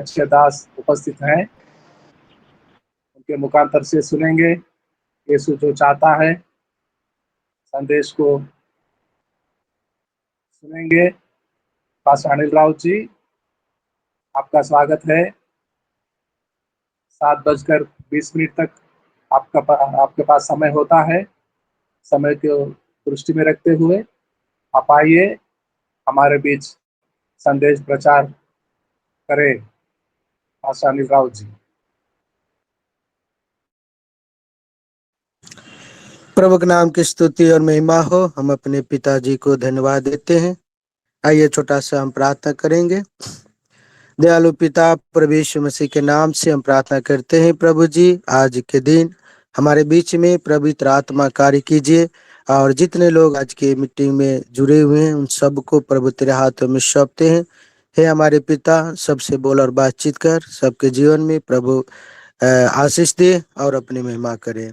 अच्छे दास उपस्थित हैं, उनके मुखांतर से सुनेंगे। यीशु जो चाहता है संदेश को सुनेंगे। पास्टर अनिल राउत जी, आपका स्वागत है। 7:20 तक आपके पास समय होता है। समय को दृष्टि में रखते हुए आप आइए, हमारे बीच संदेश प्रचार करें। पास्टर अनिल राउत जी। प्रभु के नाम की स्तुति और महिमा हो। हम अपने पिताजी को धन्यवाद देते हैं। आइए छोटा सा हम प्रार्थना करेंगे। दयालु पिता, प्रभु यीशु मसीह के नाम से हम प्रार्थना करते हैं। प्रभु जी, आज के दिन हमारे बीच में पवित्र आत्मा कार्य कीजिए, और जितने लोग आज की मीटिंग में जुड़े हुए हैं उन सबको प्रभु तेरे हाथों में सौंपते हैं। हे हमारे पिता, सबसे बोल और बातचीत कर, सबके जीवन में प्रभु आशीष दे और अपनी महिमा करे।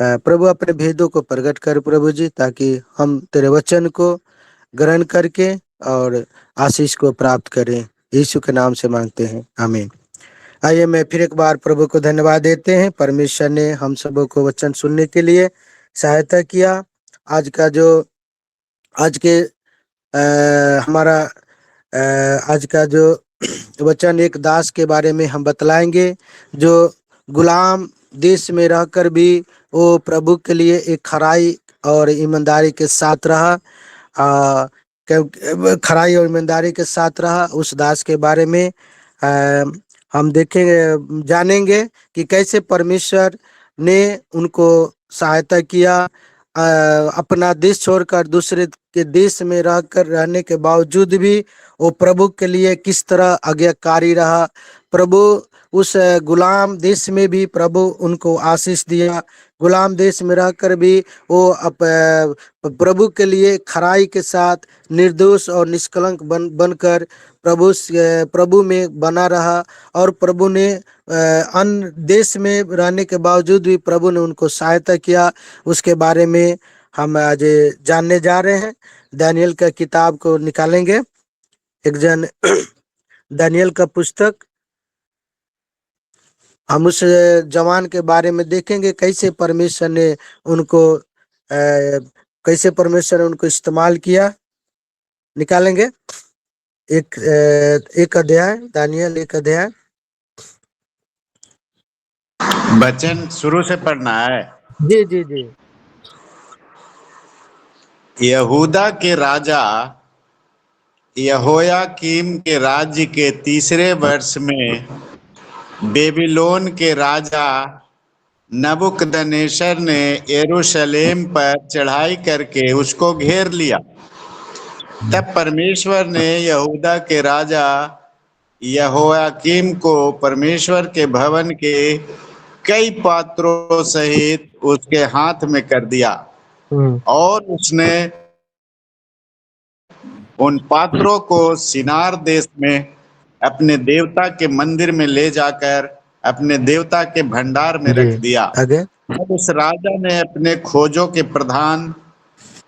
प्रभु अपने भेदों को प्रकट कर प्रभु जी, ताकि हम तेरे वचन को ग्रहण करके और आशीष को प्राप्त करें। यीशु के नाम से मांगते हैं, आमीन। आइए मैं फिर एक बार प्रभु को धन्यवाद देते हैं। परमेश्वर ने हम सबों को वचन सुनने के लिए सहायता किया। आज के हमारा आज का जो वचन एक दास के बारे में हम बतलाएंगे, जो गुलाम देश में रहकर भी वो प्रभु के लिए एक खराई और ईमानदारी के साथ रहा। खराई और ईमानदारी के साथ रहा। उस दास के बारे में हम देखेंगे, जानेंगे कि कैसे परमेश्वर ने उनको सहायता किया। अपना देश छोड़कर दूसरे के देश में रहने के बावजूद भी वो प्रभु के लिए किस तरह आज्ञाकारी रहा। प्रभु उस गुलाम देश में भी प्रभु उनको आशीष दिया। गुलाम देश में रहकर भी वो प्रभु के लिए खराई के साथ निर्दोष और निष्कलंक बनकर प्रभु में बना रहा। और प्रभु ने अन्य देश में रहने के बावजूद भी प्रभु ने उनको सहायता किया। उसके बारे में हम आज जानने जा रहे हैं। दानियल का किताब को निकालेंगे, एक जन दानियल का पुस्तक। हम उस जवान के बारे में देखेंगे, कैसे परमेश्वर ने उनको इस्तेमाल किया। निकालेंगे एक अध्याय, दानियल एक अध्याय। वचन शुरू से पढ़ना है। जी जी जी। यहूदा के राजा यहोयाकीम के राज्य के 3रे वर्ष में बेबीलोन के राजा नबूकदनेस्सर ने यरूशलेम पर चढ़ाई करके उसको घेर लिया। तब परमेश्वर ने यहूदा के राजा यहोयाकीम को परमेश्वर के भवन के कई पात्रों सहित उसके हाथ में कर दिया, और उसने उन पात्रों को शिनार देश में अपने देवता के मंदिर में ले जाकर अपने देवता के भंडार में रख दिया। अब उस राजा ने अपने खोजों के प्रधान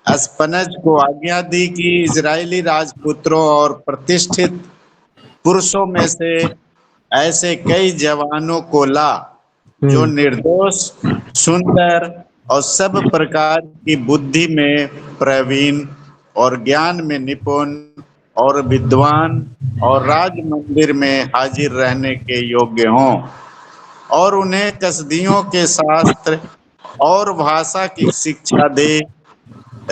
अस्पनज को आज्ञा दी कि इजरायली राजपुत्रों और प्रतिष्ठित पुरुषों में से ऐसे कई जवानों को ला जो निर्दोष, सुंदर और सब प्रकार की बुद्धि में प्रवीण और ज्ञान में निपुण और विद्वान और राज मंदिर में हाजिर रहने के योग्य हों, और उन्हें कसदियों के शास्त्र और भाषा की शिक्षा दे।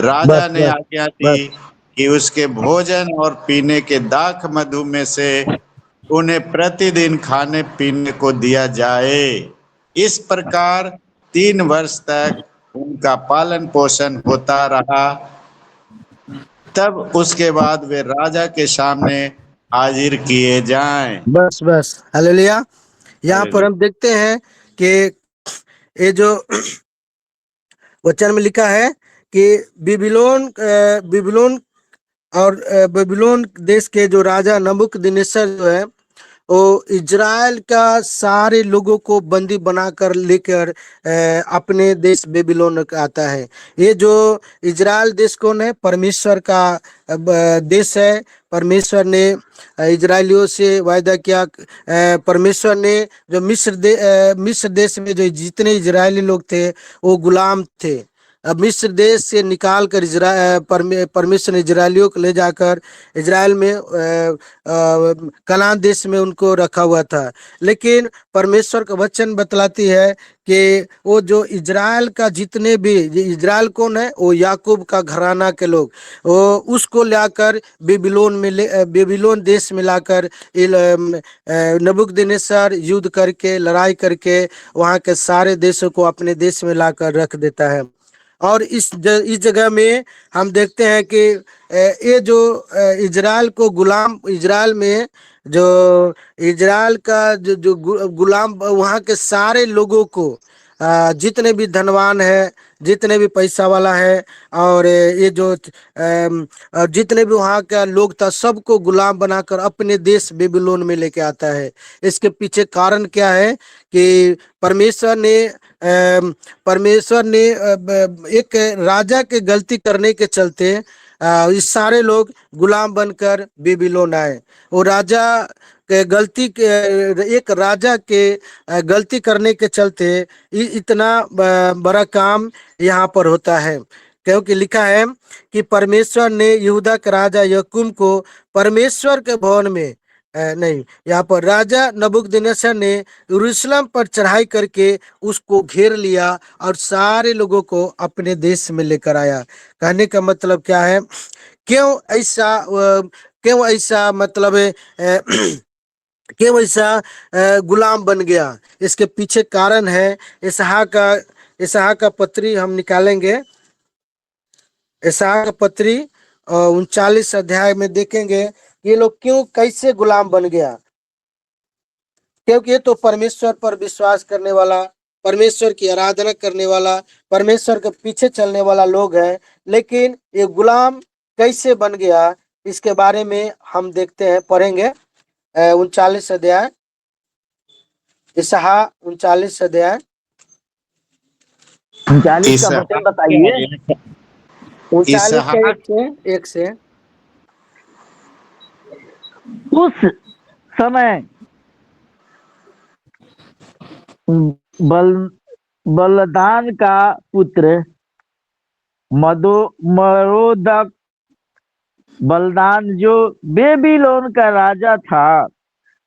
राजा ने आज्ञा दी कि उसके भोजन और पीने के दाख मधु में से उन्हें प्रतिदिन खाने पीने को दिया जाए। इस प्रकार 3 वर्ष तक उनका पालन पोषण होता रहा। तब उसके बाद वे राजा के सामने हाजिर किए जाएं। बस हालेलुया। यहाँ पर हम देखते हैं कि ये जो वचन में लिखा है कि बेबीलोन देश के जो राजा नबूकदनेस्सर जो है, वो इजराइल का सारे लोगों को बंदी बनाकर लेकर अपने देश बेबीलोन आता है। ये जो इजराइल देश कौन है? परमेश्वर का देश है। परमेश्वर ने इजरायलियों से वायदा किया। परमेश्वर ने जो मिस्र देश में जो जितने इजरायली लोग थे वो गुलाम थे। अब मिस्र देश से निकाल कर परमेश्वर ने इजरायलियों को ले जाकर इजराइल में कनान देश में उनको रखा हुआ था। लेकिन परमेश्वर का वचन बतलाती है कि वो जो इजराइल का जितने भी, इजराइल कौन है? वो याकूब का घराना के लोग, वो उसको लाकर बेबीलोन देश में लाकर नबूकदनेस्सर युद्ध करके, लड़ाई करके वहाँ के सारे देशों को अपने देश में लाकर रख देता है। और इस जगह में हम देखते हैं कि ये जो इजराइल में जो इजराइल का जो गुलाम, वहाँ के सारे लोगों को, जितने भी धनवान है, जितने भी पैसा वाला है, और ये जो जितने भी वहाँ का लोग था, सबको गुलाम बनाकर अपने देश बेबीलोन में लेके आता है। इसके पीछे कारण क्या है कि परमेश्वर ने एक राजा के गलती करने के चलते इस सारे लोग गुलाम बनकर बेबीलोन आए। वो राजा के गलती के एक राजा के गलती करने के चलते इतना बड़ा काम यहाँ पर होता है। क्योंकि लिखा है कि परमेश्वर ने यहूदा के राजा याकूब को परमेश्वर के भवन में नहीं, यहाँ पर राजा नबूकदनेस्सर ने यरूशलेम पर चढ़ाई करके उसको घेर लिया और सारे लोगों को अपने देश में लेकर आया। कहने का मतलब क्या है? क्यों ऐसा मतलब क्यों ऐसा गुलाम बन गया? इसके पीछे कारण है इसहाक का पत्री हम निकालेंगे। इसहाक का पत्री 39 अध्याय में देखेंगे ये लोग क्यों, कैसे गुलाम बन गया। क्योंकि ये तो परमेश्वर पर विश्वास करने वाला, परमेश्वर की आराधना करने वाला, परमेश्वर के पीछे चलने वाला लोग है, लेकिन ये गुलाम कैसे बन गया, इसके बारे में हम देखते हैं, पढ़ेंगे 39 अध्याय, इसहा 39 अध्याय 39 का वचन बताइए। 39 के 1 से। उस समय बलदान का पुत्र मरोदक बलदान जो बेबीलोन का राजा था,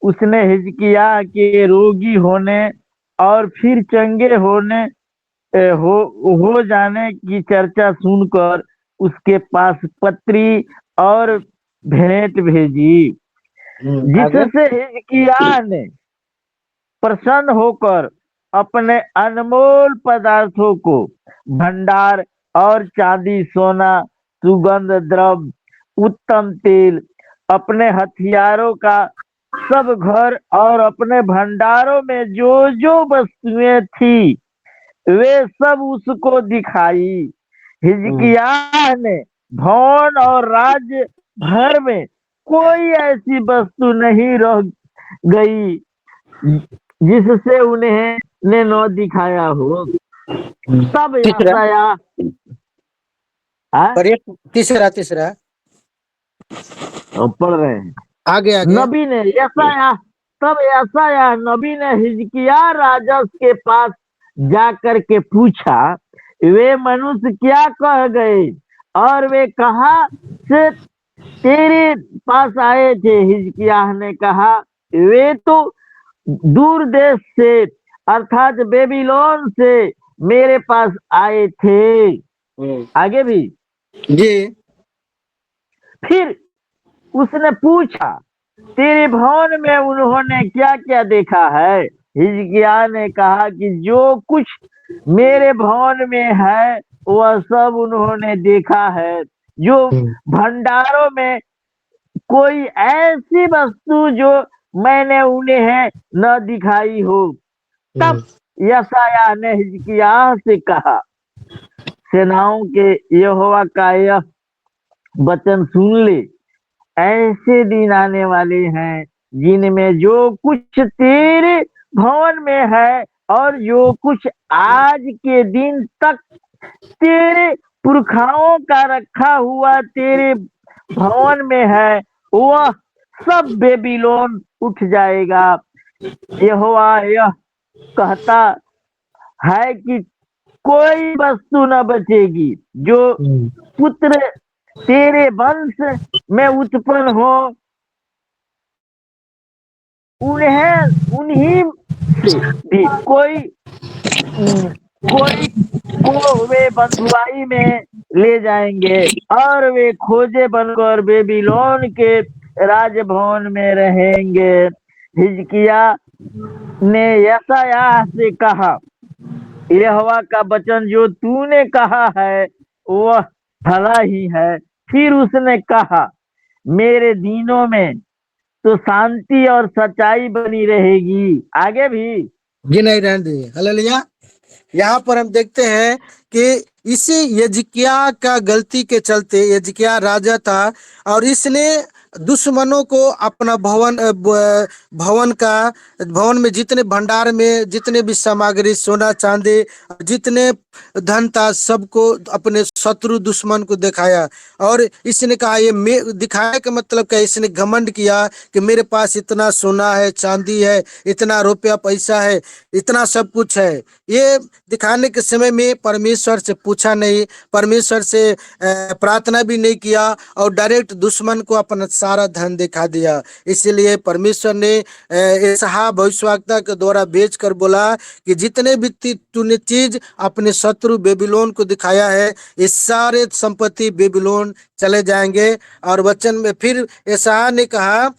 उसने हिजकिया के रोगी होने और फिर चंगे हो जाने की चर्चा सुनकर उसके पास पत्री और भेंट भेजी, जिससे हिजकिया ने प्रसन्न होकर अपने अनमोल पदार्थों को, भंडार और चांदी, सोना, सुगंध द्रव्य, उत्तम तेल, अपने हथियारों का सब घर और अपने भंडारों में जो जो वस्तुएं थी वे सब उसको दिखाई। हिजकिय्याह ने भवन और राज्य भर में कोई ऐसी वस्तु नहीं रह गई जिससे उन्हें ने न दिखाया हो। तब यशायाह तीसरा पढ़ रहे हैं आगे नबी ने यशायाह नबी ने हिजकिय्याह राजा के पास जाकर के पूछा, वे मनुष्य क्या कह गए और वे कहाँ से तेरे पास आए थे? हिजकिय्याह ने कहा, वे तो दूर देश से अर्थात बेबीलोन से मेरे पास आए थे। आगे भी जी। फिर उसने पूछा, तेरे भवन में उन्होंने क्या क्या देखा है? हिजकिय्याह ने कहा कि जो कुछ मेरे भवन में है वह सब उन्होंने देखा है। जो भंडारों में कोई ऐसी वस्तु जो मैंने उन्हें न दिखाई हो। तब यशायाह ने हिजकिय्याह से कहा, सेनाओं के यहोवा का यह वचन सुन ले, ऐसे दिन आने वाले हैं जिनमें जो कुछ तेरे भवन में है और जो कुछ आज के दिन तक तेरे पुरखाओं का रखा हुआ तेरे भवन में है, वह सब बेबीलोन उठ जाएगा। यहोवा यह कहता है कि कोई वस्तु न बचेगी जो पुत्र तेरे वंश में उत्पन्न हो, उन्हीं से भी कोई को वे बंधुआई में ले जाएंगे और वे खोजे बनकर बेबीलोन के राजभवन में रहेंगे। हिजकिया ने यशायाह से कहा, यहोवा का वचन जो तूने कहा है वह भला ही है। फिर उसने कहा, मेरे दिनों में तो शांति और सच्चाई बनी रहेगी। आगे भी जी नहीं रहने दीजिए। हालेलुया। यहाँ पर हम देखते हैं कि इसी यजकिया का गलती के चलते, यजकिया राजा था और इसने दुश्मनों को अपना भवन में जितने भंडार में जितने भी सामग्री, सोना चांदी, जितने धन था, सबको अपने शत्रु दुश्मन को दिखाया। और इसने कहा, ये दिखाया का मतलब क्या, इसने घमंड किया कि मेरे पास इतना सोना है, चांदी है, इतना रुपया पैसा है, इतना सब कुछ है। ये दिखाने के समय में परमेश्वर से पूछा नहीं, परमेश्वर से प्रार्थना भी नहीं किया और डायरेक्ट दुश्मन को अपना सारा धन दिखा दिया। इसीलिए परमेश्वर ने यशायाह भविष्यवक्ता के द्वारा भेज कर बोला कि जितने भी तूने चीज अपने शत्रु बेबीलोन को दिखाया है, ये सारे संपत्ति बेबीलोन चले जाएंगे। और वचन में फिर यशायाह ने कहा,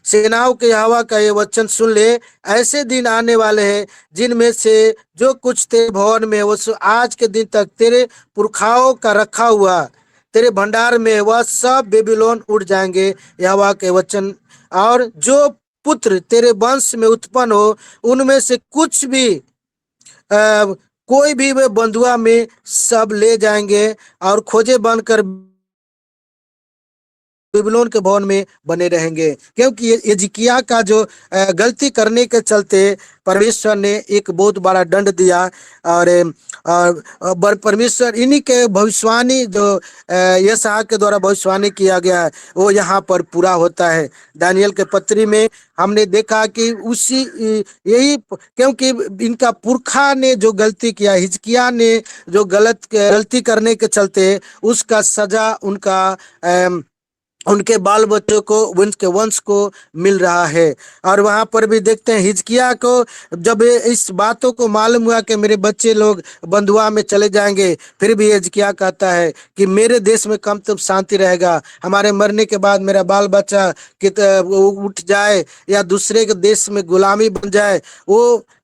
सेनाओं के यहोवा का ये वचन सुन ले, ऐसे दिन आने वाले हैं जिनमें से जो कुछ तेरे भवन में वो आज के दिन तक तेरे पुरखाओं का रखा हुआ तेरे भंडार में, वह सब बेबीलोन उड़ जाएंगे। यहोवा के वचन, और जो पुत्र तेरे वंश में उत्पन्न हो उनमें से कुछ भी कोई भी वे बंधुआ में सब ले जाएंगे और खोजे बनकर बेबीलोन के भवन में बने रहेंगे। क्योंकि यजकिया का जो गलती करने के चलते परमेश्वर ने एक बहुत बड़ा दंड दिया। और परमेश्वर इन्हीं के भविष्यवाणी जो यशायाह के द्वारा भविष्यवाणी किया गया है वो यहाँ पर पूरा होता है। दानियल के पत्री में हमने देखा कि यही, क्योंकि इनका पुरखा ने जो गलती किया, हिजकिया ने जो गलती करने के चलते उसका सजा उनके बाल बच्चों को, उनके वंश को मिल रहा है। और वहां पर भी देखते हैं हिजकिया को जब इस बातों को मालूम हुआ कि मेरे बच्चे लोग बंधुआ में चले जाएंगे, फिर भी हिजकिया कहता है कि मेरे देश में कम तो शांति रहेगा, हमारे मरने के बाद मेरा बाल बच्चा उठ जाए या दूसरे के देश में गुलामी बन जाए,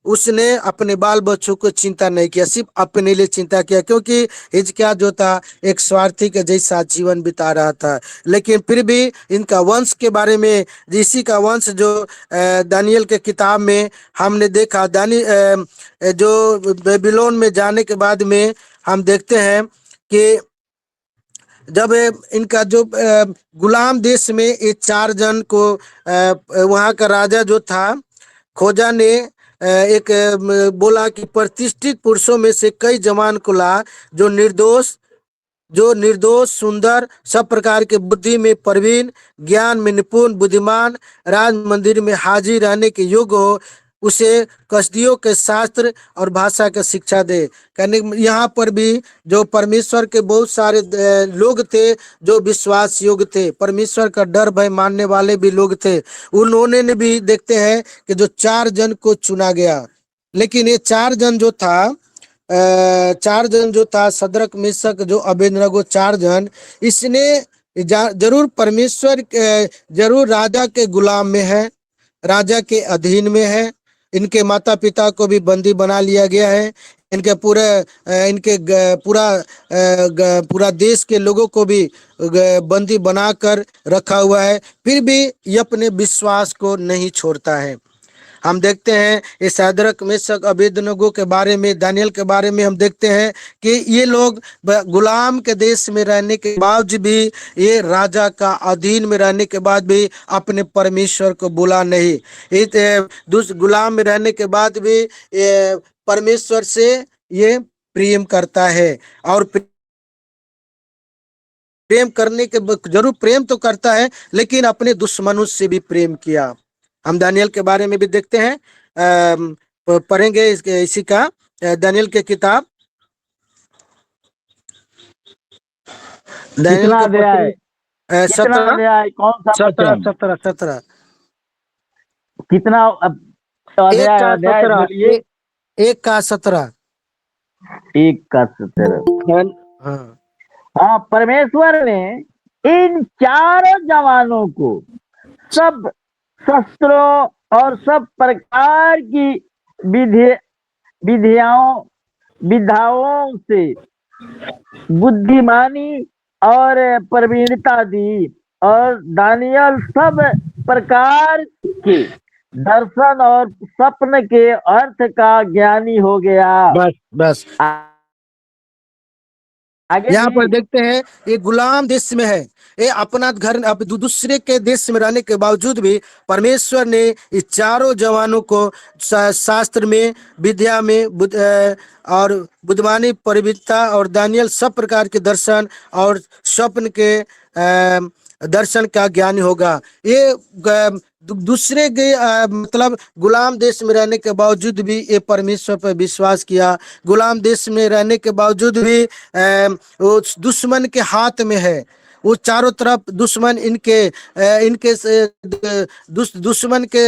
उसने अपने बाल बच्चों को चिंता नहीं किया, सिर्फ अपने लिए चिंता किया। क्योंकि हिजकिया जो था एक स्वार्थी के जैसा जीवन बिता रहा था। लेकिन फिर भी इनका वंश के बारे में, इसी का वंश जो दानियल के किताब में हमने देखा, जो बेबीलोन में जाने के बाद में हम देखते हैं कि जब इनका जो गुलाम देश में ये 4 जन को वहाँ का राजा जो था खोजा ने एक बोला कि प्रतिष्ठित पुरुषों में से कई जवान को ला जो निर्दोष, सुंदर, सब प्रकार के बुद्धि में प्रवीण, ज्ञान में निपुण, बुद्धिमान, राज मंदिर में हाजिर रहने के योग्य हो, उसे कसदियों के शास्त्र और भाषा का शिक्षा दे। कहने यहाँ पर भी जो परमेश्वर के बहुत सारे लोग थे जो विश्वास योग्य थे, परमेश्वर का डर भय मानने वाले भी लोग थे, उन्होंने ने भी देखते हैं कि जो 4 जन को चुना गया। लेकिन ये 4 जन जो था सदरक, मिशक, जो अबेदनगो, 4 जन, इसने जरूर परमेश्वर जरूर राजा के गुलाम में है, राजा के अधीन में है। इनके माता पिता को भी बंदी बना लिया गया है, इनके पूरा देश के लोगों को भी बंदी बनाकर रखा हुआ है। फिर भी ये अपने विश्वास को नहीं छोड़ता है। हम देखते हैं इस शद्रक मेशक अबेदनगो के बारे में, दानियल के बारे में हम देखते हैं कि ये लोग गुलाम के देश में रहने के बावजूद भी, ये राजा का अधीन में रहने के बाद भी अपने परमेश्वर को बुला नहीं। गुलाम में रहने के बाद भी ये परमेश्वर से ये प्रेम करता है, और प्रेम करने के जरूर प्रेम तो करता है, लेकिन अपने दुश्मनों से भी प्रेम किया। हम दानियल के बारे में भी देखते हैं, पढ़ेंगे इसी का, दानियल के किताब, दानियल कितना के अध्याय, कितना 17 अध्याय, कौन सा 17 वचन, 17 17 कितना एक अध्याय, का अध्याय 17 बोलिए। एक का 17 एक का 17। हाँ हाँ, परमेश्वर ने इन चारों जवानों को सब शस्त्रों और सब प्रकार की विधि विधियाओं विधाओं से बुद्धिमानी और प्रवीणता दी, और दानियल सब प्रकार के दर्शन और स्वप्न के अर्थ का ज्ञानी हो गया। बस बस आगे यहाँ पर जी। देखते हैं ये गुलाम देश में है, ये अपना घर दूसरे के देश में रहने के बावजूद भी परमेश्वर ने इस चारों जवानों को शास्त्र में, विद्या में, और बुद्धिमानी, प्रवीणता और दानियल सब प्रकार के दर्शन और स्वप्न के दर्शन का ज्ञानी होगा। ये दूसरे के मतलब गुलाम देश में रहने के बावजूद भी ये परमेश्वर पर विश्वास किया। गुलाम देश में रहने के बावजूद भी वो दुश्मन के हाथ में है, वो चारों तरफ दुश्मन इनके दुश्मन के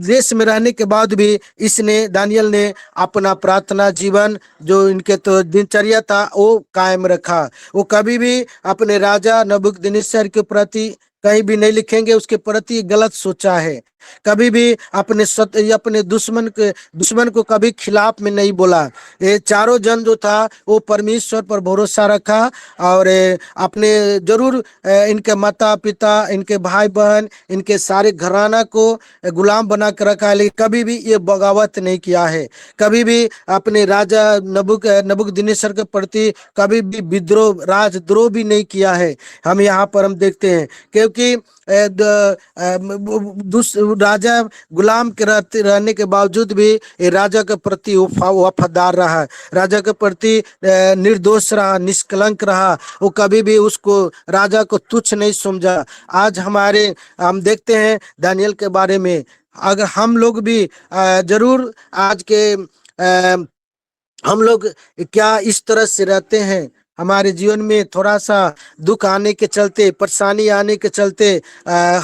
देश में रहने के बाद भी इसने, दानियल ने अपना प्रार्थना जीवन जो इनके तो दिनचर्या था वो कायम रखा। वो कभी भी अपने राजा नबूकदनेस्सर के प्रति कहीं भी नहीं लिखेंगे उसके प्रति गलत सोचा है, कभी भी अपने दुश्मन को कभी खिलाफ में नहीं बोला। ये चारों जन जो था वो परमेश्वर पर भरोसा रखा, और अपने जरूर इनके माता पिता, इनके भाई बहन, इनके सारे घराना को गुलाम बना कर रखा है, लेकिन कभी भी ये बगावत नहीं किया है, कभी भी अपने राजा नबूकदनेस्सर के प्रति कभी भी विद्रोह, राजद्रोह भी नहीं किया है। हम यहाँ पर हम देखते हैं, क्योंकि राजा गुलाम के रहने के बावजूद भी ये राजा के प्रति वफादार रहा, राजा के प्रति निर्दोष रहा, निष्कलंक रहा। वो कभी भी उसको, राजा को तुच्छ नहीं समझा। आज हम देखते हैं दानियल के बारे में, अगर हम लोग भी जरूर आज के हम लोग क्या इस तरह से रहते हैं, हमारे जीवन में थोड़ा सा दुख आने के चलते, परेशानी आने के चलते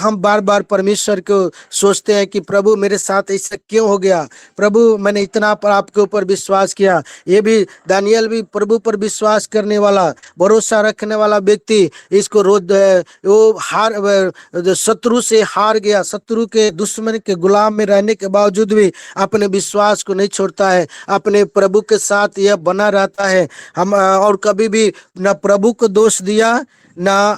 हम बार बार परमेश्वर को सोचते हैं कि प्रभु मेरे साथ ऐसा क्यों हो गया, प्रभु मैंने इतना पर आपके ऊपर विश्वास किया। ये भी दानियल भी प्रभु पर विश्वास करने वाला, भरोसा रखने वाला व्यक्ति, इसको रोज वो शत्रु से हार गया, शत्रु के दुश्मन के गुलाम में रहने के बावजूद भी अपने विश्वास को नहीं छोड़ता है, अपने प्रभु के साथ यह बना रहता है। हम और कभी भी न प्रभु को दोष दिया, ना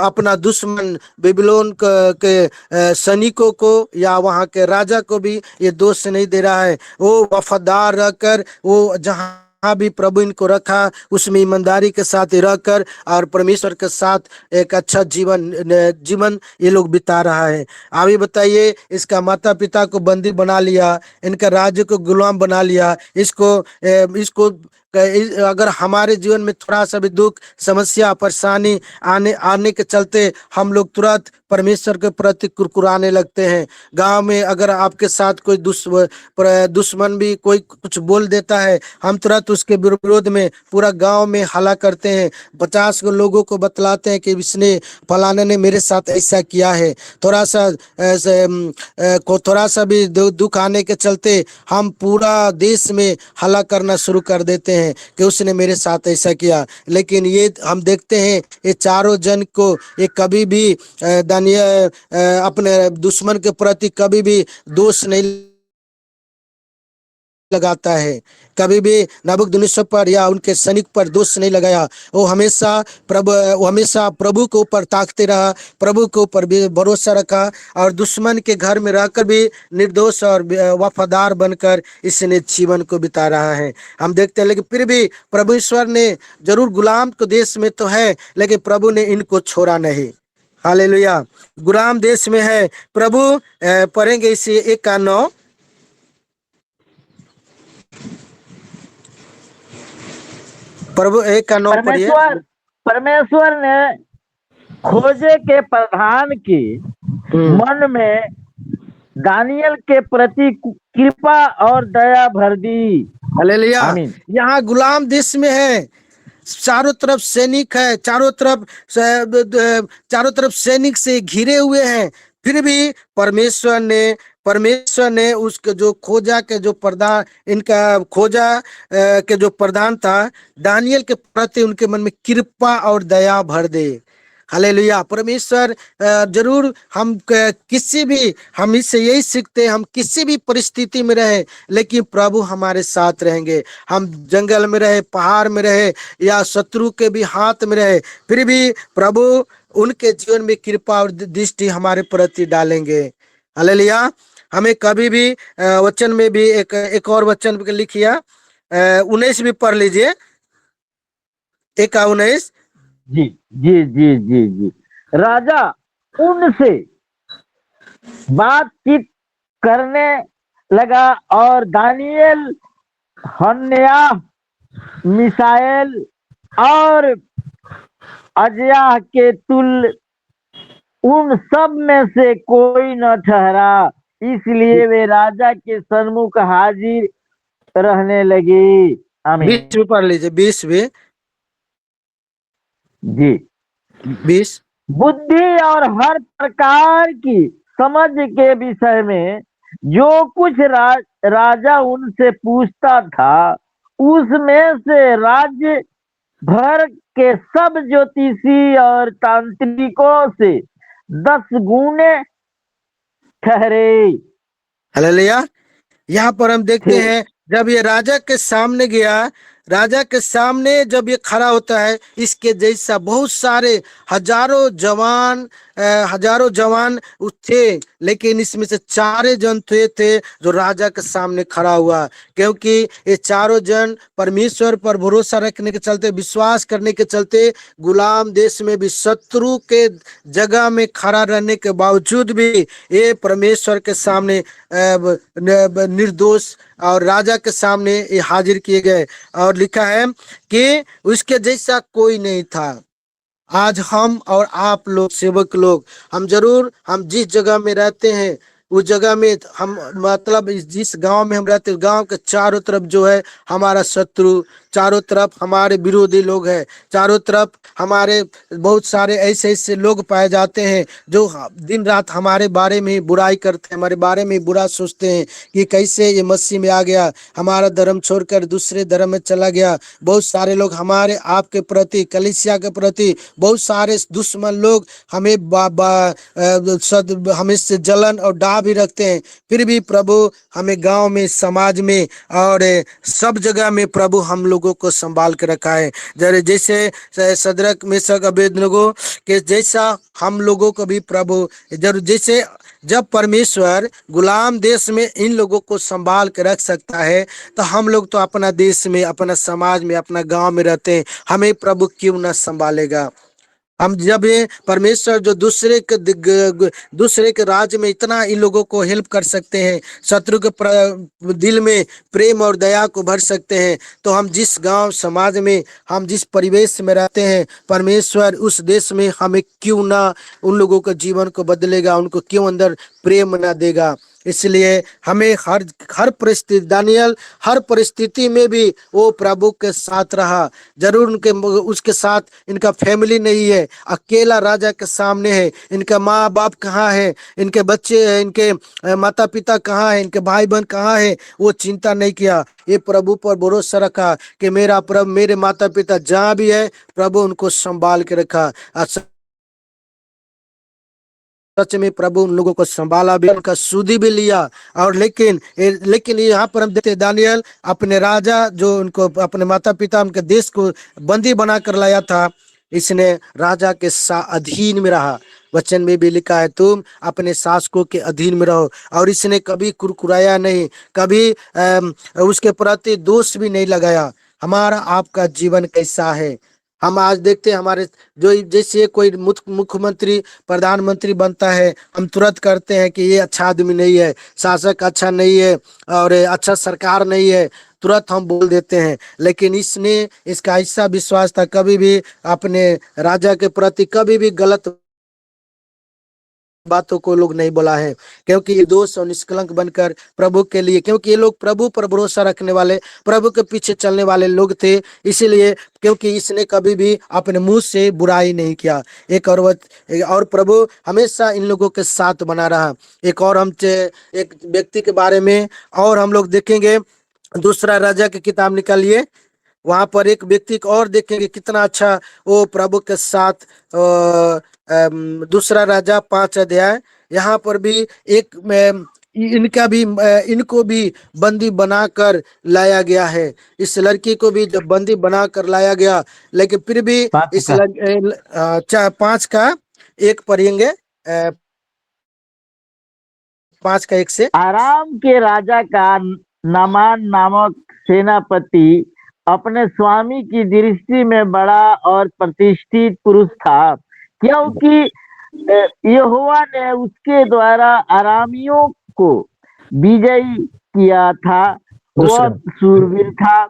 अपना दुश्मन बेबीलोन के सैनिकों को या वहां के राजा को भी ये दोष नहीं दे रहा है। वो वफादार रहकर, वो जहां भी प्रभु इनको रखा उसमें ईमानदारी के साथ रहकर और परमेश्वर के साथ एक अच्छा जीवन ये लोग बिता रहा है। अभी बताइए, इसका माता पिता को बंदी बना लिया, इनका राज्य को गुलाम बना लिया, इसको अगर हमारे जीवन में थोड़ा सा भी दुख, समस्या, परेशानी आने के चलते हम लोग तुरंत परमेश्वर के प्रति कुरकुराने लगते हैं। गांव में अगर आपके साथ कोई दुश्मन भी कोई कुछ बोल देता है, हम तुरंत उसके विरोध में पूरा गांव में हल्ला करते हैं, 50 लोगों को बतलाते हैं कि इसने फलाने ने मेरे साथ ऐसा किया है। थोड़ा सा भी दुख आने के चलते हम पूरा देश में हल्ला करना शुरू कर देते हैं कि उसने मेरे साथ ऐसा किया। लेकिन ये हम देखते हैं ये चारों जन को ये कभी भी दानियल अपने दुश्मन के प्रति कभी भी दोष नहीं लगाता है, कभी भी नबूकदनेस्सर पर या उनके सैनिक पर दोष नहीं लगाया। वो हमेशा प्रभु के ऊपर ताकते रहा, प्रभु के ऊपर भी भरोसा रखा और दुश्मन के घर में रहकर भी निर्दोष और वफादार बनकर इसने जीवन को बिता रहा है। हम देखते हैं, लेकिन फिर भी प्रभु ईश्वर ने जरूर गुलाम को देश में तो है, लेकिन प्रभु ने इनको छोड़ा नहीं। हालेलुया। गुलाम देश में है प्रभु। पढ़ेंगे इसी 1:9। प्रभु 1:9 पढ़िए। परमेश्वर ने खोजे के प्रधान की मन में दानियल के प्रति कृपा और दया भर दी। हालेलुया। यहाँ गुलाम देश में है, चारों तरफ सैनिक है, चारों तरफ सैनिक से घिरे हुए हैं, फिर भी परमेश्वर ने उसके जो खोजा के जो प्रधान, इनका खोजा के जो प्रधान था, दानियल के प्रति उनके मन में कृपा और दया भर दे। हालेलुया। परमेश्वर जरूर हम इससे यही सीखते हैं, हम किसी भी परिस्थिति में रहे लेकिन प्रभु हमारे साथ रहेंगे। हम जंगल में रहे, पहाड़ में रहे या शत्रु के भी हाथ में रहे, फिर भी प्रभु उनके जीवन में कृपा और दृष्टि हमारे प्रति डालेंगे। हालेलुया। हमें कभी भी वचन में भी एक और वचन लिखिया, 19 भी पढ़ लीजिए, 1:19। जी जी जी जी जी। राजा उनसे बातचीत करने लगा और दानियल, हनन्याह, मिसाएल और अजयाह के तुल्य उन सब में से कोई न ठहरा, इसलिए वे राजा के सन्मुख हाजिर रहने लगे। आमीन। 20 भी पढ़ लीजिए, 20 भी जी। 20। बुद्धि और हर प्रकार की समझ के विषय में जो कुछ राजा उनसे पूछता था, उसमें से राज्य भर के सब ज्योतिषी और तांत्रिकों से 10 गुने ठहरे। हालेलुया। यहाँ पर हम देखते हैं, जब ये राजा के सामने गया, राजा के सामने जब ये खड़ा होता है, इसके जैसा बहुत सारे हजारों जवान थे, लेकिन इसमें से 4 जन थे जो राजा के सामने खड़ा हुआ, क्योंकि ये चारों जन परमेश्वर पर भरोसा रखने के चलते, विश्वास करने के चलते, गुलाम देश में भी शत्रु के जगह में खड़ा रहने के बावजूद भी ये परमेश्वर के सामने निर्दोष और राजा के सामने ये हाजिर किए गए। और लिखा है कि उसके जैसा कोई नहीं था। आज हम और आप लोग, सेवक लोग, हम जिस जगह में रहते हैं, उस जगह में हम, मतलब जिस गांव में हम रहते हैं, गांव के चारों तरफ जो है हमारा शत्रु, चारों तरफ हमारे विरोधी लोग हैं, चारों तरफ हमारे बहुत सारे ऐसे लोग पाए जाते हैं जो दिन रात हमारे बारे में बुराई करते हैं, हमारे बारे में बुरा सोचते हैं कि कैसे ये मसीह में आ गया, हमारा धर्म छोड़कर दूसरे धर्म में चला गया। बहुत सारे लोग हमारे आपके प्रति, कलीसिया के प्रति, बहुत सारे दुश्मन लोग हमें हमें से जलन और डा भी रखते हैं, फिर भी प्रभु हमें गांव में, समाज में और सब जगह में प्रभु हम लोगों को संभाल के रखा है। जैसे सदरक मेशक अबेदनगो के जैसा हम लोगों को भी प्रभु जैसे, जब परमेश्वर गुलाम देश में इन लोगों को संभाल के रख सकता है, तो हम लोग तो अपना देश में, अपना समाज में, अपना गांव में रहते हैं, हमें प्रभु क्यों न संभालेगा। हम जब ये परमेश्वर जो दूसरे के राज्य में इतना इन लोगों को हेल्प कर सकते हैं, शत्रु के दिल में प्रेम और दया को भर सकते हैं, तो हम जिस गांव समाज में, हम जिस परिवेश में रहते हैं, परमेश्वर उस देश में हमें क्यों ना उन लोगों के जीवन को बदलेगा, उनको क्यों अंदर प्रेम ना देगा। इसलिए हमें हर परिस्थिति, दानियल हर परिस्थिति में भी वो प्रभु के साथ रहा। जरूर उसके साथ इनका फैमिली नहीं है, अकेला राजा के सामने है, इनका माँ बाप कहाँ है, इनके बच्चे, इनके माता पिता कहाँ है, इनके भाई बहन कहाँ है, वो चिंता नहीं किया। ये प्रभु पर भरोसा रखा कि मेरा प्रभु, मेरे माता पिता जहाँ भी है, प्रभु उनको संभाल के रखा। सच में प्रभु उन लोगों को संभाला भी, उनका सुधि भी लिया। और लेकिन यहाँ पर हम देखते दानियल अपने राजा जो उनको अपने माता पिता उनके देश को बंदी बना कर लाया था, इसने राजा के अधीन में रहा। वचन में भी लिखा है तुम अपने शासकों के अधीन में रहो। और इसने कभी कुरकुराया नहीं, कभी उसके प्रति दोष भी नहीं लगाया। हमारा आपका जीवन कैसा है? हम आज देखते हैं हमारे जो जैसे कोई मुख्यमंत्री प्रधानमंत्री बनता है, हम तुरंत करते हैं कि ये अच्छा आदमी नहीं है, शासक अच्छा नहीं है और अच्छा सरकार नहीं है, तुरंत हम बोल देते हैं। लेकिन इसका ऐसा विश्वास था, कभी भी अपने राजा के प्रति कभी भी गलत बातों को लोग नहीं बोला है, क्योंकि ये दोष और निष्कलंक बनकर प्रभु के लिए, क्योंकि ये लोग प्रभु पर भरोसा रखने वाले, प्रभु के पीछे चलने वाले लोग थे। इसीलिए क्योंकि इसने कभी भी अपने मुंह से बुराई नहीं किया। और प्रभु हमेशा इन लोगों के साथ बना रहा। एक व्यक्ति के बारे में और हम लोग देखेंगे, दूसरा राजा की किताब निकालिए, वहां पर एक व्यक्ति को और देखेंगे कितना अच्छा वो प्रभु के साथ। दूसरा राजा 5 अध्याय, यहाँ पर भी इनको भी बंदी बनाकर लाया गया है। इस लड़की को भी जब बंदी बनाकर लाया गया, लेकिन फिर भी 5 का 1 पढ़ेंगे, 5 का 1 से। आराम के राजा का नामान नामक सेनापति अपने स्वामी की दृष्टि में बड़ा और प्रतिष्ठित पुरुष था, क्योंकि यहोवा ने उसके द्वारा आरामियों को विजयी किया था। वह शूरवीर था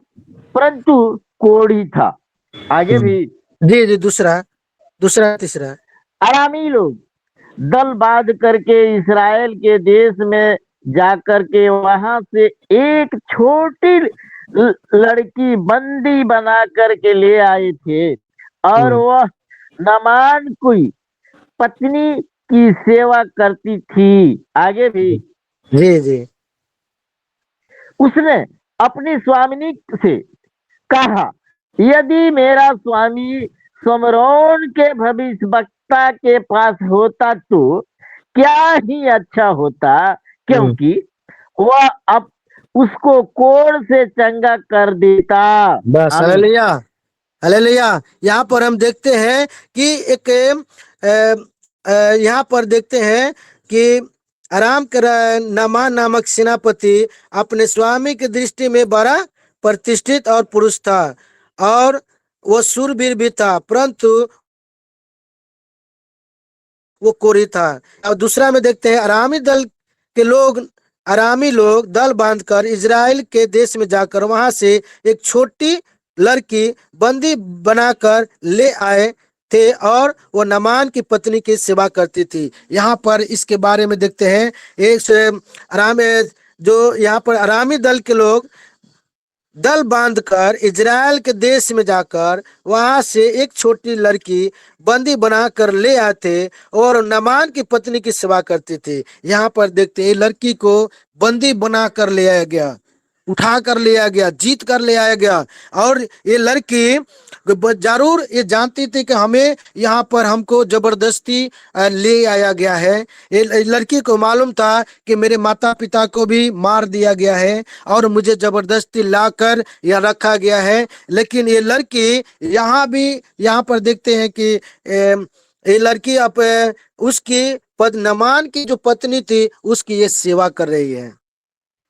परंतु कोढ़ी था। आगे भी जी दूसरा तीसरा। आरामी लोग दल बांध करके इस्राएल के देश में जाकर के वहां से एक छोटी लड़की बंदी बना करके ले आए थे, और वह नामान की पत्नी की सेवा करती थी। आगे भी जी उसने अपनी स्वामिनी से कहा, यदि मेरा स्वामी समरोन के भविष्यवक्ता के पास होता तो क्या ही अच्छा होता, क्योंकि वह अब उसको कोढ़ से चंगा कर देता। बस हालेलुया। यहाँ पर हम देखते हैं कि यहाँ पर देखते हैं कि आराम कर नामान नामक सेनापति अपने स्वामी की दृष्टि में बड़ा प्रतिष्ठित और पुरुष था, और वो शूरवीर भी था, परंतु वो कोढ़ी था। और दूसरा में देखते हैं अरामी लोग दल बांधकर इजराइल के देश में जाकर वहां से एक छोटी लड़की बंदी बनाकर ले आए थे, और वो नामान की पत्नी की सेवा करती थी। यहाँ पर इसके बारे में देखते हैं, यहाँ पर अरामी दल के लोग दल बांधकर इजराइल के देश में जाकर वहां से एक छोटी लड़की बंदी बनाकर ले आते और नामान की पत्नी की सेवा करते थे। यहाँ पर देखते हैं लड़की को बंदी बनाकर ले आया गया, उठा कर ले आया गया, जीत कर ले आया गया। और ये लड़की जरूर ये जानती थी कि हमें यहाँ पर हमको जबरदस्ती ले आया गया है। ये लड़की को मालूम था कि मेरे माता पिता को भी मार दिया गया है और मुझे जबरदस्ती लाकर यहाँ रखा गया है। लेकिन ये लड़की यहाँ पर देखते हैं कि ये लड़की अब उसकी नामान की जो पत्नी थी उसकी ये सेवा कर रही है।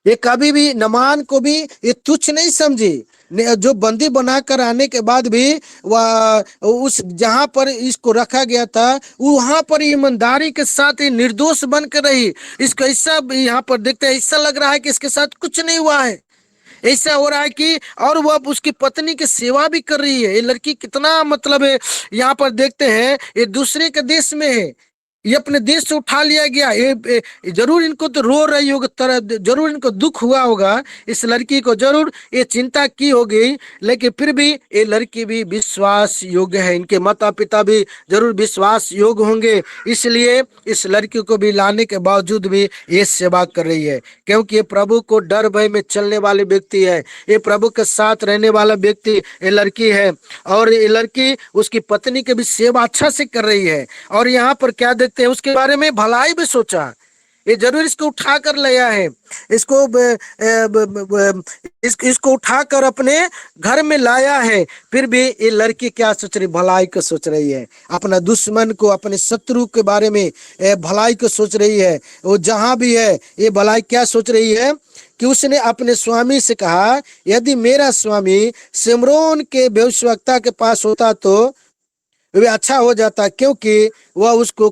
ये कभी भी नामान को भी ये तुच्छ नहीं समझी। जो बंदी बनाकर आने के बाद भी वह उस जहां पर इसको रखा गया था वहां पर ईमानदारी के साथ ये निर्दोष बनकर रही। इसको ऐसा यहाँ पर देखते हैं, ऐसा लग रहा है कि इसके साथ कुछ नहीं हुआ है, ऐसा हो रहा है कि और वह उसकी पत्नी की सेवा भी कर रही है। ये लड़की कितना मतलब है, यहाँ पर देखते हैं ये दूसरे के देश में है, ये अपने देश से उठा लिया गया। ये जरूर इनको तो रो रही होगी, जरूर इनको दुख हुआ होगा, इस लड़की को जरूर ये चिंता की होगी। लेकिन फिर भी ये लड़की भी विश्वास योग्य है, इनके माता पिता भी जरूर विश्वास योग्य होंगे, इसलिए इस लड़की को भी लाने के बावजूद भी ये सेवा कर रही है। क्योंकि ये प्रभु को डर भय में चलने वाले व्यक्ति है, ये प्रभु के साथ रहने वाला व्यक्ति ये लड़की है। और ये लड़की उसकी पत्नी की भी सेवा अच्छा से कर रही है। और यहाँ पर क्या देखते हैं उसके बारे में भलाई भी सोचा। ये जरूर इसको उठा कर लाया है, इसको इसको उठाकर अपने घर में लाया है। फिर भी ये लड़की क्या सोच रही, भलाई को सोच रही है, अपना दुश्मन को, अपने शत्रु के बारे में भलाई को सोच रही है। वो जहां भी है ये भलाई क्या सोच रही है कि उसने अपने स्वामी से कहा, यदि मेरा स्वामी सिमरोन के भविष्यवक्ता के पास होता तो वे अच्छा हो जाता, क्योंकि वह उसको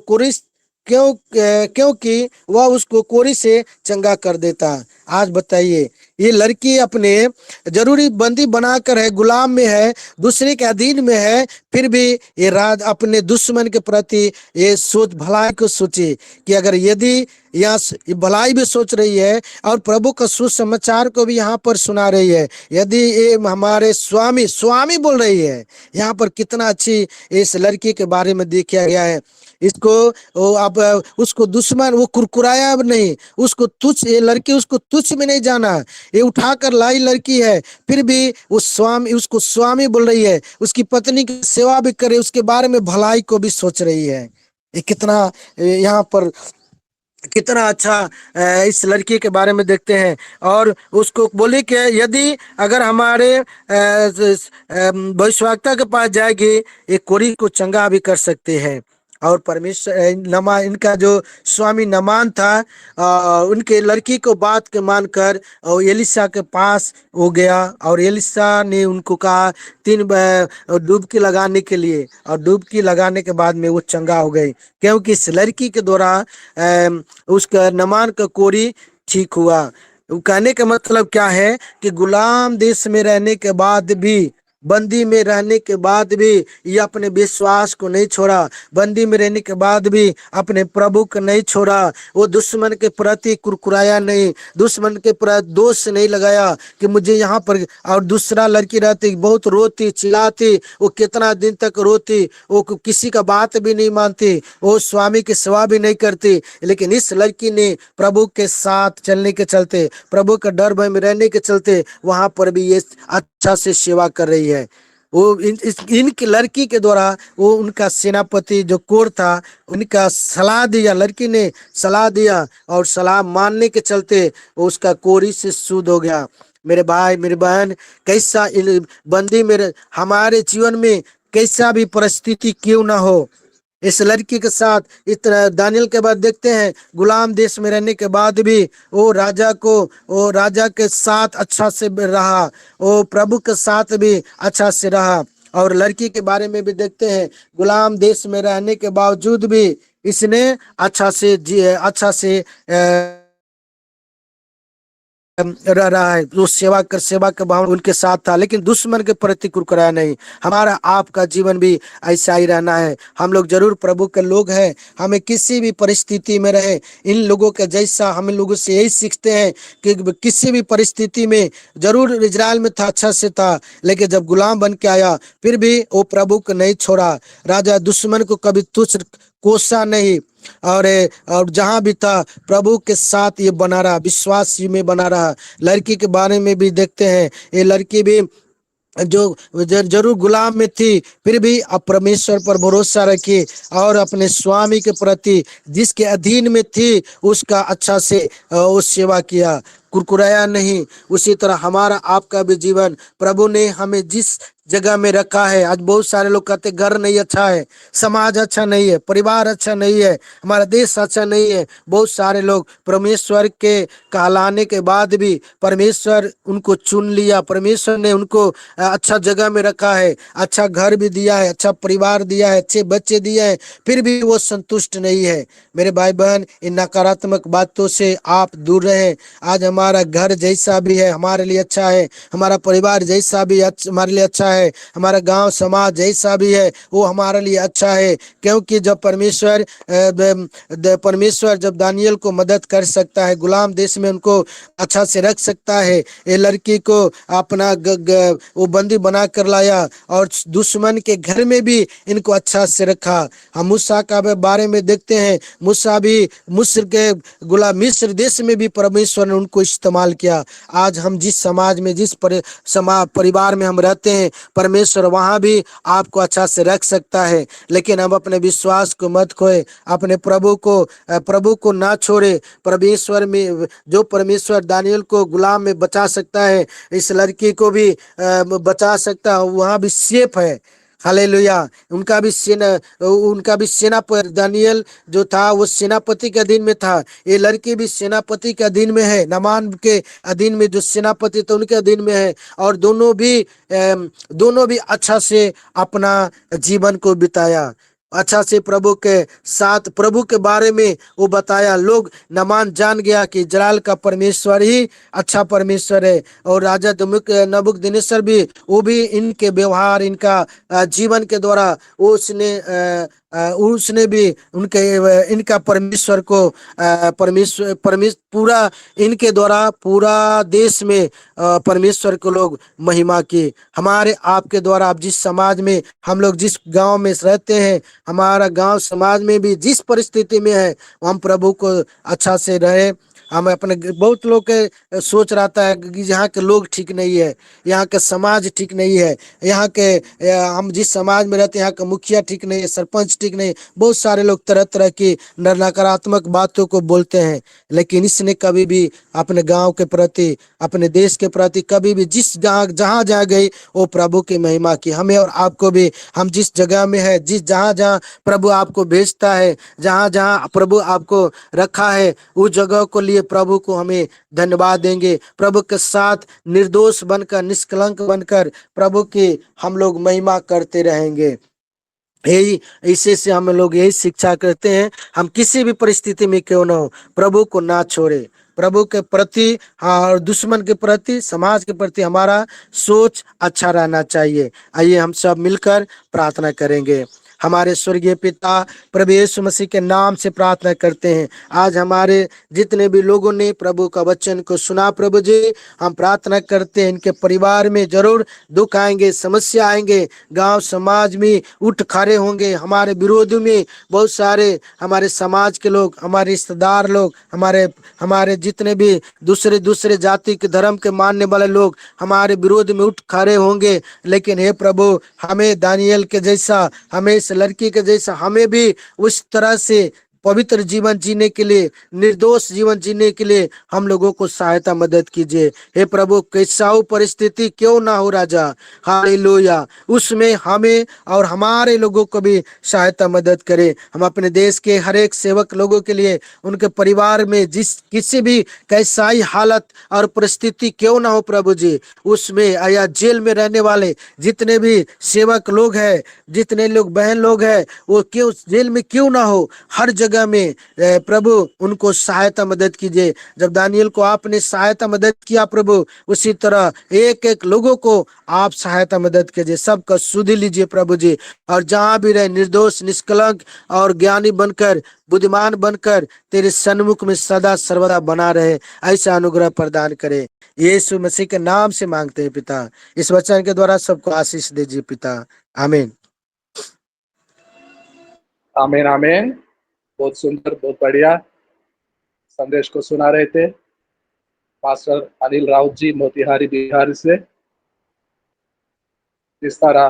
कोरी से चंगा कर देता। आज बताइए, ये लड़की अपने जरूरी बंदी बनाकर है, गुलाम में है, दूसरे के अधीन में है, फिर भी ये राज अपने दुश्मन के प्रति ये सोच, भलाई को सोचे कि अगर यदि यहाँ भलाई भी सोच रही है और प्रभु का सुसमाचार को भी यहाँ पर सुना रही है। यदि ये हमारे स्वामी बोल रही है, यहाँ पर कितना अच्छी इस लड़की के बारे में देखा गया है। इसको अब उसको दुश्मन वो कुरकुराया नहीं, उसको तुच्छ, ये लड़की उसको तुच्छ में नहीं जाना, ये उठाकर लाई लड़की है, फिर भी उसको स्वामी बोल रही है, उसकी पत्नी की सेवा भी करे, उसके बारे में भलाई को भी सोच रही है। ये कितना यहाँ पर कितना अच्छा इस लड़की के बारे में देखते हैं। और उसको बोले कि यदि अगर हमारे भविष्यवक्ता के पास जाएगी, ये कोरी को चंगा भी कर सकते हैं। और परमेश्वर इनका जो स्वामी नमान था, उनके लड़की को बात के मानकर और एलिशा के पास हो गया, और एलिशा ने उनको कहा 3 डुबकी लगाने के लिए, और डुबकी लगाने के बाद में वो चंगा हो गई, क्योंकि इस लड़की के द्वारा उसका नमान का कोरी ठीक हुआ। कहने का मतलब क्या है कि गुलाम देश में रहने के बाद भी, बंदी में रहने के बाद भी ये अपने विश्वास को नहीं छोड़ा, बंदी में रहने के बाद भी अपने प्रभु को नहीं छोड़ा, वो दुश्मन के प्रति कुरकुराया नहीं, दुश्मन के प्रति दोष नहीं लगाया कि मुझे यहाँ पर। और दूसरा लड़की रहती, बहुत रोती चिल्लाती, वो कितना दिन तक रोती, वो किसी का बात भी नहीं मानती, वो स्वामी की सेवा भी नहीं करती। लेकिन इस लड़की ने प्रभु के साथ चलने के चलते, प्रभु का डर भय में रहने के चलते वहां पर भी ये अच्छा से सेवा कर रही है। वो इनकी लड़की के द्वारा वो उनका सेनापति जो कोर था, उनका सलाह दिया, लड़की ने सलाह दिया, और सलाह मानने के चलते वो उसका कोरी से शुद्ध हो गया। मेरे भाई मेरी बहन, कैसा बंदी मेरे हमारे जीवन में कैसा भी परिस्थिति क्यों ना हो, इस लड़की के साथ इतना दानियल के बाद देखते हैं, गुलाम देश में रहने के बाद भी वो राजा के साथ अच्छा से रहा, वो प्रभु के साथ भी अच्छा से रहा। और लड़की के बारे में भी देखते हैं, गुलाम देश में रहने के बावजूद भी इसने अच्छा से रह रहा है, जो सेवा का भाव उनके साथ था, लेकिन दुश्मन के प्रति कुरकुराया नहीं। हमारा आपका जीवन भी ऐसा ही रहना है। हम लोग जरूर प्रभु के लोग हैं, हमें किसी भी परिस्थिति में रहे, इन लोगों के जैसा हम लोगों से यही सीखते हैं कि किसी भी परिस्थिति में, जरूर इजराइल में था अच्छा से था, लेकिन जब गुलाम बन के आया फिर भी वो प्रभु को नहीं छोड़ा। राजा दुश्मन को कभी तुच्छ कोसा नहीं, और जहां भी था प्रभु के साथ ये बना रहा, विश्वास में बना रहा। लड़की के बारे में भी देखते हैं, ये लड़की भी जो जरूर गुलाम में थी, फिर भी अब परमेश्वर पर भरोसा रखी और अपने स्वामी के प्रति जिसके अधीन में थी उसका अच्छा से उस सेवा किया, कुरकुराया नहीं। उसी तरह हमारा आपका भी जीवन, प्रभु ने हमें जिस जगह में रखा है, आज बहुत सारे लोग कहते घर नहीं अच्छा है, समाज अच्छा नहीं है, परिवार अच्छा नहीं है, हमारा देश अच्छा नहीं है। बहुत सारे लोग परमेश्वर के कहलाने के बाद भी परमेश्वर उनको चुन लिया, परमेश्वर ने उनको अच्छा जगह में रखा है, अच्छा घर भी दिया है, अच्छा परिवार दिया है, अच्छे बच्चे दिए हैं, फिर भी वो संतुष्ट नहीं है। मेरे भाई बहन, इन नकारात्मक बातों से आप दूर रहें। आज हमारा घर जैसा भी है हमारे लिए अच्छा है, हमारा परिवार जैसा भी हमारे लिए अच्छा है, हमारा गांव समाज जैसा भी है वो हमारे लिए अच्छा है। क्योंकि जब परमेश्वर जब दानियल को मदद कर सकता है, गुलाम देश में उनको अच्छा से रख सकता है, ये लड़की को अपना वो बंदी बना कर लाया और दुश्मन के घर में भी इनको अच्छा से रखा। हम मूसा का बारे में देखते हैं, मूसा भी मिस्र देश में भी परमेश्वर ने उनको इस्तेमाल किया। आज हम जिस समाज में, जिस परिवार में हम रहते हैं, परमेश्वर वहां भी आपको अच्छा से रख सकता है। लेकिन हम अपने विश्वास को मत खोए, अपने प्रभु को ना छोड़े। परमेश्वर में जो परमेश्वर दानियल को गुलाम में बचा सकता है, इस लड़की को भी बचा सकता है, वहां भी सेफ है। हालेलुया। उनका भी सेना पर दानियल जो था वो सेनापति के अधीन में था। ये लड़की भी सेनापति के अधीन में है, नामान के अधीन में जो सेनापति थे उनके अधीन में है। और दोनों भी अच्छा से अपना जीवन को बिताया, अच्छा से प्रभु के साथ प्रभु के बारे में वो बताया। लोग नामान जान गया कि इजराइल का परमेश्वर ही अच्छा परमेश्वर है। और राजा नबूकदनेस्सर भी, वो भी इनके व्यवहार, इनका जीवन के द्वारा उसने भी इनका परमेश्वर को परमेश्वर पूरा इनके द्वारा पूरा देश में परमेश्वर को लोग महिमा की। हमारे आपके द्वारा, आप जिस समाज में, हम लोग जिस गांव में रहते हैं, हमारा गांव समाज में भी जिस परिस्थिति में है, हम प्रभु को अच्छा से रहे। हम अपने बहुत लोग के सोच रहता है कि यहाँ के लोग ठीक नहीं है, यहाँ का समाज ठीक नहीं है, यहाँ के हम जिस समाज में रहते हैं यहाँ का मुखिया ठीक नहीं है, सरपंच ठीक नहीं है। बहुत सारे लोग तरह तरह की नकारात्मक बातों को बोलते हैं। लेकिन इसने कभी भी अपने गांव के प्रति, अपने देश के प्रति कभी भी जहाँ जहाँ गई वो प्रभु की महिमा की। हमें और आपको भी, हम जिस जगह में है, जहाँ जहाँ प्रभु आपको भेजता है, जहाँ जहाँ प्रभु आपको रखा है, उस जगह को लिए प्रभु को हमें धन्यवाद देंगे। प्रभु के साथ निर्दोष बनकर, निष्कलंक बनकर प्रभु की हम लोग महिमा करते रहेंगे। यही इसी से हम लोग यही शिक्षा करते हैं, हम किसी भी परिस्थिति में क्यों ना हो, प्रभु को ना छोड़े। प्रभु के प्रति और दुश्मन के प्रति, समाज के प्रति हमारा सोच अच्छा रहना चाहिए। आइए हम सब मिलकर प्रार्थना करेंगे। हमारे स्वर्गीय पिता, प्रभु यीशु मसीह के नाम से प्रार्थना करते हैं। आज हमारे जितने भी लोगों ने प्रभु का वचन को सुना, प्रभु जी, हम प्रार्थना करते हैं इनके परिवार में जरूर दुख आएंगे, समस्या आएंगे, गांव समाज में उठ खड़े होंगे। हमारे विरोध में बहुत सारे हमारे समाज के लोग, हमारे रिश्तेदार लोग, हमारे हमारे जितने भी दूसरे दूसरे जाति के धर्म के मानने वाले लोग हमारे विरोध में उठ खड़े होंगे। लेकिन हे प्रभु, हमें दानियल के जैसा, हमें इस लड़की के जैसा, हमें भी उस तरह से पवित्र जीवन जीने के लिए, निर्दोष जीवन जीने के लिए हम लोगों को सहायता मदद कीजिए। हे प्रभु, कैसा परिस्थिति क्यों ना हो राजा, हालेलुया, उसमें हमें और हमारे लोगों को भी सहायता मदद करे। हम अपने देश के हर एक सेवक लोगों के लिए, उनके परिवार में जिस किसी भी कैसा ही हालत और परिस्थिति क्यों ना हो प्रभु जी, उसमें या जेल में रहने वाले जितने भी सेवक लोग हैं, जितने लोग बहन लोग हैं, वो क्यों जेल में क्यों ना हो, हर जगह में प्रभु उनको सहायता मदद कीजिए। जब दानियल को आपने सहायता मदद किया प्रभु, उसी तरह एक एक लोगों को आप सहायता मदद कीजिए। सबका सुधि लीजिए प्रभु जी। और जहाँ भी रहे निर्दोष, निष्कलंक और ज्ञानी बनकर, बुद्धिमान बनकर तेरे सन्मुख में सदा सर्वदा बना रहे, ऐसा अनुग्रह प्रदान करे। यीशु मसीह के नाम से मांगते हैं पिता, इस वचन के द्वारा सबको आशीष दीजिए पिता, आमीन। आमीन आमीन। बहुत सुंदर, बहुत बढ़िया संदेश को सुना रहे थे पास्टर अनिल राउत जी, मोतिहारी बिहार से। इस तरह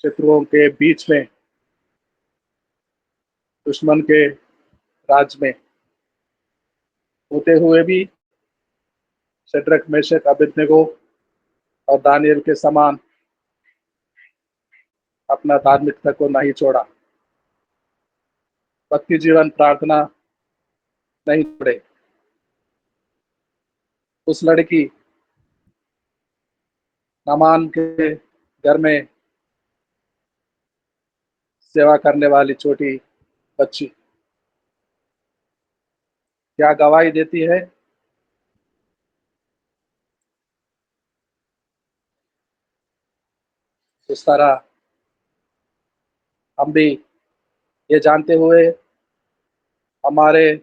शत्रुओं के बीच में, दुश्मन के राज में होते हुए भी शद्रक, मेशक, अबेदनगो और दानियल के समान अपना धार्मिकता को नहीं छोड़ा, भक्ति जीवन, प्रार्थना नहीं छोड़े। उस लड़की नामान के घर में सेवा करने वाली छोटी बच्ची क्या गवाही देती है। उस तरह हम भी ये जानते हुए हमारे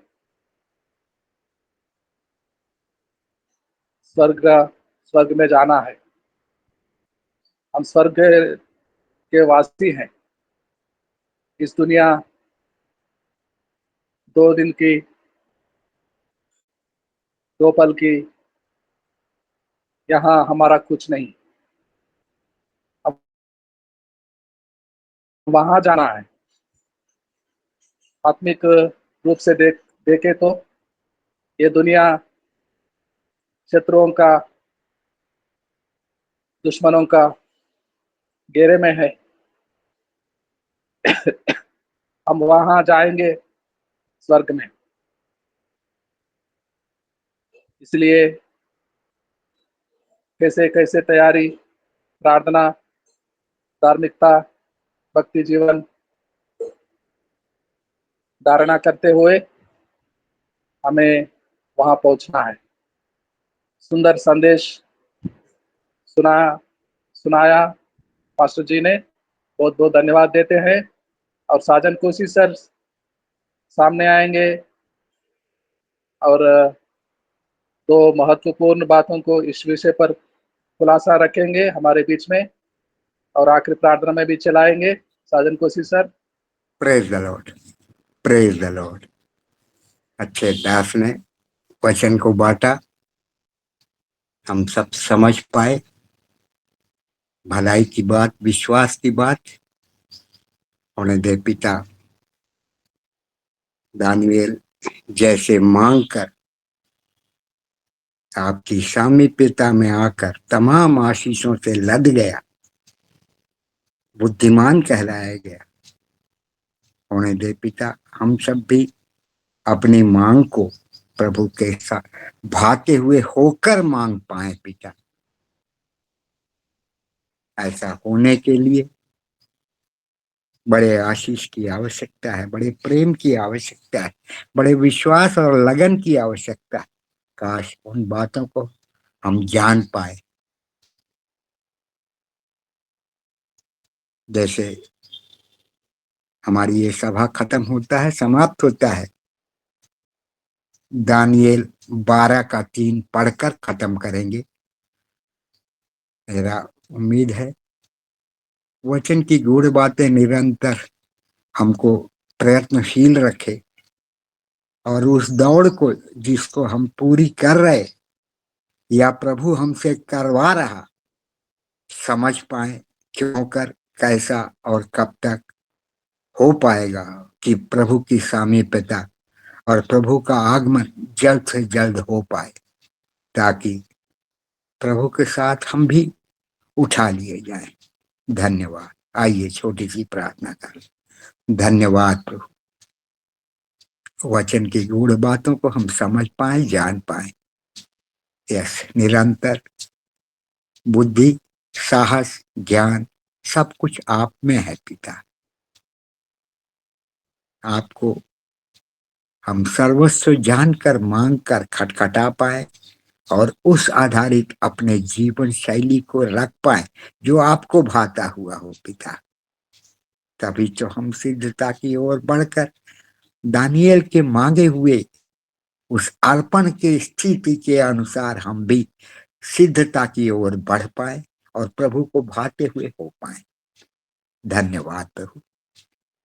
स्वर्ग में जाना है, हम स्वर्ग के वासी हैं। इस दुनिया 2 दिन की, 2 पल की, यहाँ हमारा कुछ नहीं। वहां जाना है। आत्मिक रूप से देखे तो ये दुनिया शत्रुओं का, दुश्मनों का घेरे में है। हम वहां जाएंगे स्वर्ग में। इसलिए कैसे कैसे तैयारी, प्रार्थना, धार्मिकता, भक्ति जीवन धारणा करते हुए हमें वहां पहुंचना है। सुंदर संदेश सुनाया सुनाया पास्टर जी ने, बहुत बहुत धन्यवाद देते हैं। और साजन कोशी सर सामने आएंगे और दो महत्वपूर्ण बातों को इस विषय पर खुलासा रखेंगे हमारे बीच में, और आखिरी प्रार्थना में भी चलाएंगे Sajan Koshy sir. Praise the Lord, praise the Lord. अच्छे दास ने वचन को बांटा, हम सब समझ पाए, भलाई की बात, विश्वास की बात। होने दे पिता, दानिएल जैसे मांग कर आपकी सामीप्यता में आकर तमाम आशीषों से लद गया, बुद्धिमान कहलाया गया। होने दे पिता, हम सब भी अपनी मांग को प्रभु के साथ भाते हुए होकर मांग पाए पिता। ऐसा होने के लिए बड़े आशीष की आवश्यकता है, बड़े प्रेम की आवश्यकता है, बड़े विश्वास और लगन की आवश्यकता है। काश उन बातों को हम जान पाए। जैसे हमारी ये सभा खत्म होता है, समाप्त होता है, दानिएल 12:3 पढ़कर खत्म करेंगे। मेरा उम्मीद है वचन की गूढ़ बातें निरंतर हमको प्रयत्नशील रखे और उस दौड़ को जिसको हम पूरी कर रहे या प्रभु हमसे करवा रहा, समझ पाए क्यों कर, कैसा और कब तक हो पाएगा कि प्रभु की सामीप्यता और प्रभु का आगमन जल्द से जल्द हो पाए, ताकि प्रभु के साथ हम भी उठा लिए जाएं। धन्यवाद। आइए छोटी सी प्रार्थना करें। धन्यवाद प्रभु, वचन की गूढ़ बातों को हम समझ पाए, जान पाए। यस, निरंतर बुद्धि, साहस, ज्ञान सब कुछ आप में है पिता। आपको हम सर्वस्व जानकर, मांग कर खटखटा पाए और उस आधारित अपने जीवन शैली को रख पाए जो आपको भाता हुआ हो पिता। तभी तो हम सिद्धता की ओर बढ़कर दानिएल के मांगे हुए उस अर्पण के स्थिति के अनुसार हम भी सिद्धता की ओर बढ़ पाए और प्रभु को भाते हुए हो पाए। धन्यवाद प्रभु,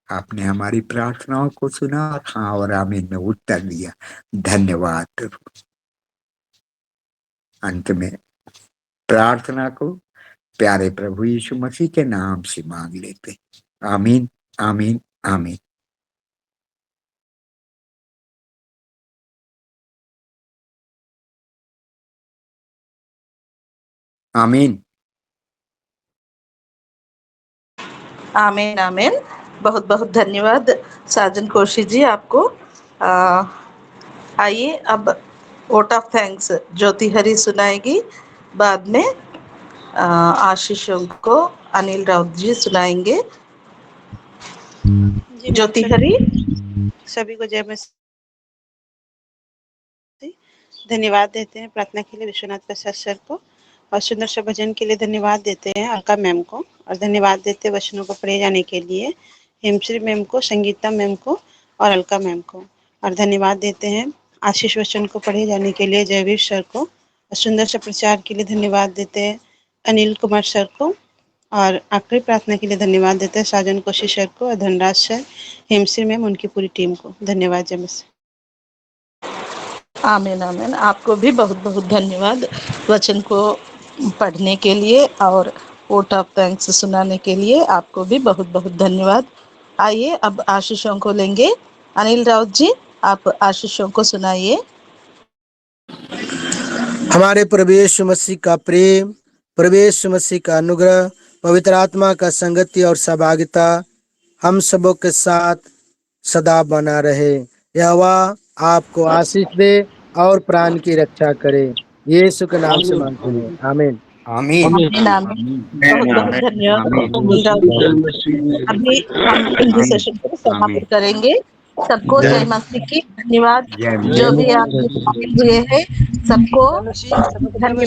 आपने हमारी प्रार्थनाओं को सुना और हाँ और आमीन में उत्तर दिया। धन्यवाद प्रभु। अंत में प्रार्थना को प्यारे प्रभु यीशु मसीह के नाम से मांग लेते। आमीन, आमीन, आमीन। आमीन, आमीन, आमीन। बहुत बहुत धन्यवाद साजन कोशी जी आपको। आइए अब वोट ऑफ थैंक्स ज्योति हरी सुनाएगी, बाद में आशीषों को अनिल राउत जी सुनाएंगे। ज्योति हरी। सभी को जय मसीह। धन्यवाद देते हैं प्रार्थना के लिए विश्वनाथ प्रसाद सर को, और सुंदर से भजन के लिए धन्यवाद देते हैं अलका मैम को, और धन्यवाद देते हैं वचनों को पढ़े जाने के लिए हेमश्री मैम को, संगीता मैम को और अलका मैम को, और धन्यवाद देते हैं आशीष वचन को पढ़े जाने के लिए जयवीर सर को, और सुंदर से प्रचार के लिए धन्यवाद देते हैं अनिल कुमार सर को, और आखिरी प्रार्थना के लिए धन्यवाद देते हैं साजन कोशिश सर को और धनराज सर, हेमश्री मैम, उनकी पूरी टीम को। धन्यवाद। जय मसीह। आमीन, आमीन। आपको भी बहुत बहुत धन्यवाद वचन को पढ़ने के लिए और वोट ऑफ थैंक्स सुनाने के लिए आपको भी बहुत बहुत धन्यवाद। आइए अब आशीषों को लेंगे। अनिल राउत जी, आप आशीषों को सुनाइए। हमारे प्रभु यीशु मसीह का प्रेम, प्रभु यीशु मसीह का अनुग्रह, पवित्र आत्मा का संगति और सहभागिता हम सबों के साथ सदा बना रहे। यहोवा आपको आशीष दे और प्राण की रक्षा करे। यीशु के नाम से मांगते हैं, आमीन। आमीन आमीन आमीन। बहुत बहुत धन्यवाद अनिल राउत जी। अभी हम हिंदी सेशन को समाप्त करेंगे। सबको जय मसीह की। धन्यवाद। जय जो भी आप शामिल हुए हैं सबको धन्यवाद।